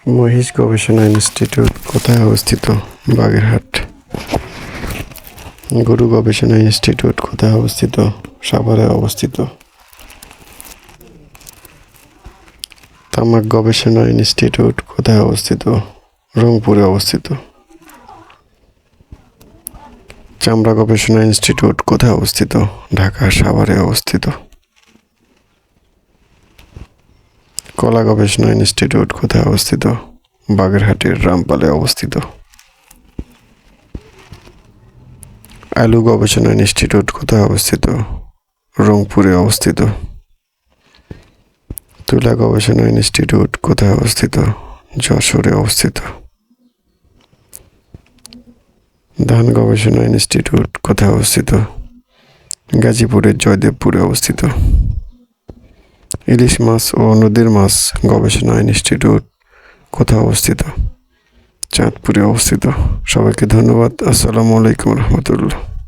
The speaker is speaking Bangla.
মহিষ গবেষণা ইনস্টিটিউট কোথায় অবস্থিত? বাগেরহাট। গরু গবেষণা ইনস্টিটিউট কোথায় অবস্থিত? সাভারে অবস্থিত। তামাক গবেষণা ইনস্টিটিউট কোথায় অবস্থিত? রংপুরে অবস্থিত। চামড়া গবেষণা ইনস্টিটিউট কোথায় অবস্থিত? ঢাকা সাভারে অবস্থিত। কলা গবেষণা ইনস্টিটিউট কোথায় অবস্থিত? বাগেরহাটের রামপালে অবস্থিত। আলু গবেষণা ইনস্টিটিউট কোথায় অবস্থিত? রংপুরে অবস্থিত। তুলা গবেষণা ইনস্টিটিউট কোথায় অবস্থিত? যশোরে অবস্থিত। ধান গবেষণা ইনস্টিটিউট কোথায় অবস্থিত? গাজীপুরের জয়দেবপুরে অবস্থিত। ইলিশ মাছ ও নদীর মাছ গবেষণা ইনস্টিটিউট কোথায় অবস্থিত? চাঁদপুরে অবস্থিত। সবাইকে ধন্যবাদ। আসসালামু আলাইকুম রহমতুল্লাহ।